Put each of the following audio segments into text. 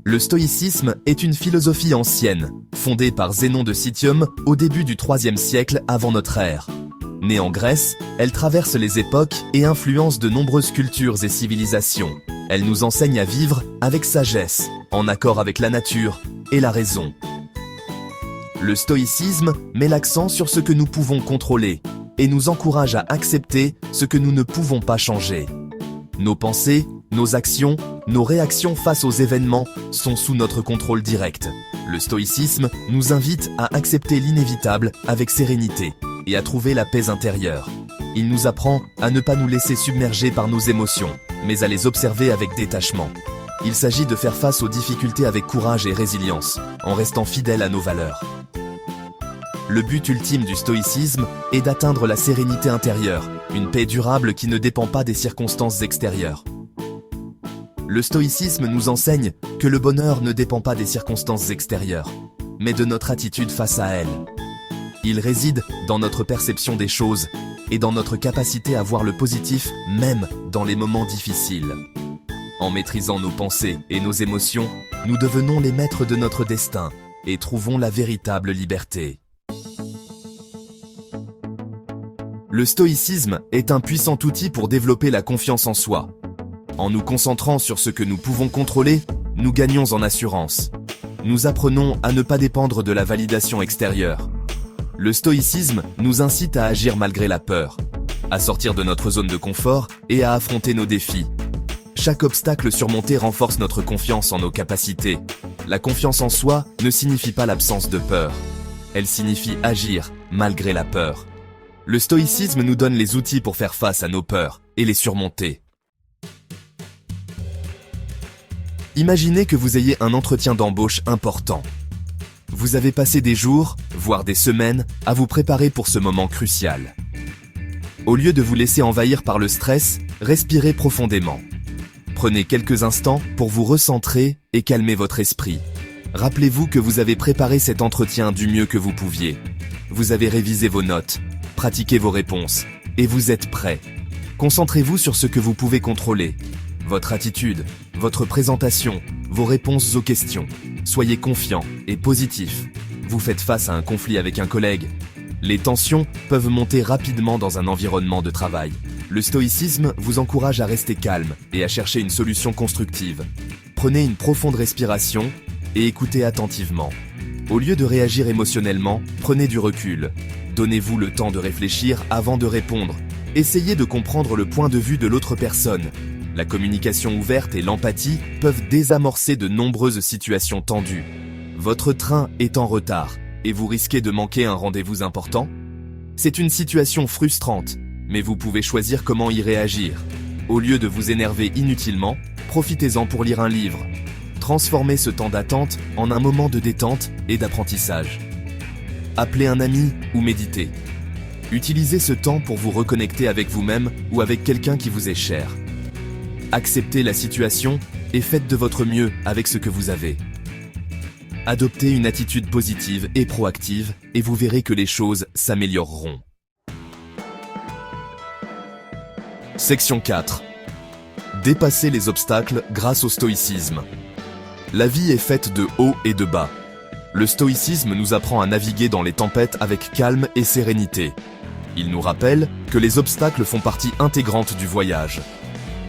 Le stoïcisme est une philosophie ancienne, fondée par Zénon de Citium au début du IIIe siècle avant notre ère. Née en Grèce, elle traverse les époques et influence de nombreuses cultures et civilisations. Elle nous enseigne à vivre avec sagesse, en accord avec la nature et la raison. Le stoïcisme met l'accent sur ce que nous pouvons contrôler et nous encourage à accepter ce que nous ne pouvons pas changer. Nos pensées, nos actions, nos réactions face aux événements sont sous notre contrôle direct. Le stoïcisme nous invite à accepter l'inévitable avec sérénité et à trouver la paix intérieure. Il nous apprend à ne pas nous laisser submerger par nos émotions, mais à les observer avec détachement. Il s'agit de faire face aux difficultés avec courage et résilience, en restant fidèle à nos valeurs. Le but ultime du stoïcisme est d'atteindre la sérénité intérieure, une paix durable qui ne dépend pas des circonstances extérieures. Le stoïcisme nous enseigne que le bonheur ne dépend pas des circonstances extérieures, mais de notre attitude face à elles. Il réside dans notre perception des choses et dans notre capacité à voir le positif même dans les moments difficiles. En maîtrisant nos pensées et nos émotions, nous devenons les maîtres de notre destin et trouvons la véritable liberté. Le stoïcisme est un puissant outil pour développer la confiance en soi. En nous concentrant sur ce que nous pouvons contrôler, nous gagnons en assurance. Nous apprenons à ne pas dépendre de la validation extérieure. Le stoïcisme nous incite à agir malgré la peur, à sortir de notre zone de confort et à affronter nos défis. Chaque obstacle surmonté renforce notre confiance en nos capacités. La confiance en soi ne signifie pas l'absence de peur. Elle signifie agir malgré la peur. Le stoïcisme nous donne les outils pour faire face à nos peurs et les surmonter. Imaginez que vous ayez un entretien d'embauche important. Vous avez passé des jours, voire des semaines, à vous préparer pour ce moment crucial. Au lieu de vous laisser envahir par le stress, respirez profondément. Prenez quelques instants pour vous recentrer et calmer votre esprit. Rappelez-vous que vous avez préparé cet entretien du mieux que vous pouviez. Vous avez révisé vos notes, pratiqué vos réponses, et vous êtes prêt. Concentrez-vous sur ce que vous pouvez contrôler. Votre attitude, votre présentation, vos réponses aux questions. Soyez confiant et positif. Vous faites face à un conflit avec un collègue. Les tensions peuvent monter rapidement dans un environnement de travail. Le stoïcisme vous encourage à rester calme et à chercher une solution constructive. Prenez une profonde respiration et écoutez attentivement. Au lieu de réagir émotionnellement, prenez du recul. Donnez-vous le temps de réfléchir avant de répondre. Essayez de comprendre le point de vue de l'autre personne. La communication ouverte et l'empathie peuvent désamorcer de nombreuses situations tendues. Votre train est en retard et vous risquez de manquer un rendez-vous important. C'est une situation frustrante, mais vous pouvez choisir comment y réagir. Au lieu de vous énerver inutilement, profitez-en pour lire un livre. Transformez ce temps d'attente en un moment de détente et d'apprentissage. Appelez un ami ou méditez. Utilisez ce temps pour vous reconnecter avec vous-même ou avec quelqu'un qui vous est cher. Acceptez la situation et faites de votre mieux avec ce que vous avez. Adoptez une attitude positive et proactive et vous verrez que les choses s'amélioreront. Section 4. Dépasser les obstacles grâce au stoïcisme. La vie est faite de hauts et de bas. Le stoïcisme nous apprend à naviguer dans les tempêtes avec calme et sérénité. Il nous rappelle que les obstacles font partie intégrante du voyage.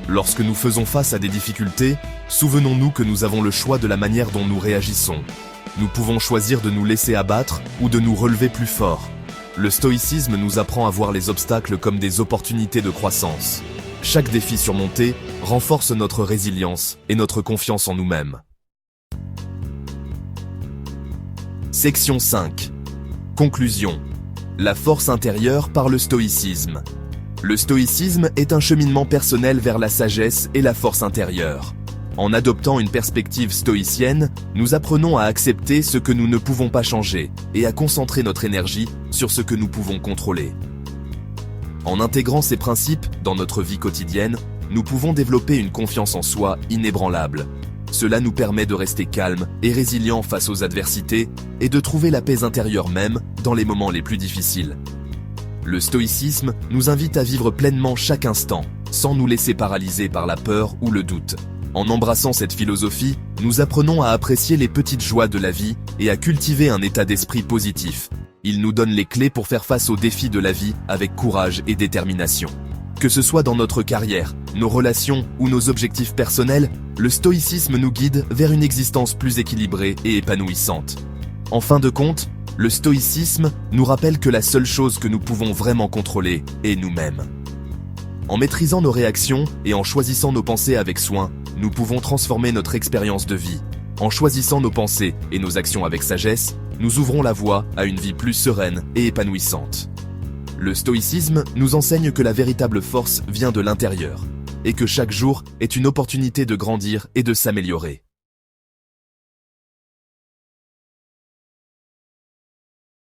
Lorsque nous faisons face à des difficultés, souvenons-nous que nous avons le choix de la manière dont nous réagissons. Nous pouvons choisir de nous laisser abattre ou de nous relever plus fort. Le stoïcisme nous apprend à voir les obstacles comme des opportunités de croissance. Chaque défi surmonté renforce notre résilience et notre confiance en nous-mêmes. Section 5. Conclusion. La force intérieure par le stoïcisme. Le stoïcisme est un cheminement personnel vers la sagesse et la force intérieure. En adoptant une perspective stoïcienne, nous apprenons à accepter ce que nous ne pouvons pas changer et à concentrer notre énergie sur ce que nous pouvons contrôler. En intégrant ces principes dans notre vie quotidienne, nous pouvons développer une confiance en soi inébranlable. Cela nous permet de rester calme et résilient face aux adversités et de trouver la paix intérieure même dans les moments les plus difficiles. Le stoïcisme nous invite à vivre pleinement chaque instant, sans nous laisser paralyser par la peur ou le doute. En embrassant cette philosophie, nous apprenons à apprécier les petites joies de la vie et à cultiver un état d'esprit positif. Il nous donne les clés pour faire face aux défis de la vie avec courage et détermination. Que ce soit dans notre carrière, nos relations ou nos objectifs personnels, le stoïcisme nous guide vers une existence plus équilibrée et épanouissante. En fin de compte, le stoïcisme nous rappelle que la seule chose que nous pouvons vraiment contrôler est nous-mêmes. En maîtrisant nos réactions et en choisissant nos pensées avec soin, nous pouvons transformer notre expérience de vie. En choisissant nos pensées et nos actions avec sagesse, nous ouvrons la voie à une vie plus sereine et épanouissante. Le stoïcisme nous enseigne que la véritable force vient de l'intérieur, et que chaque jour est une opportunité de grandir et de s'améliorer.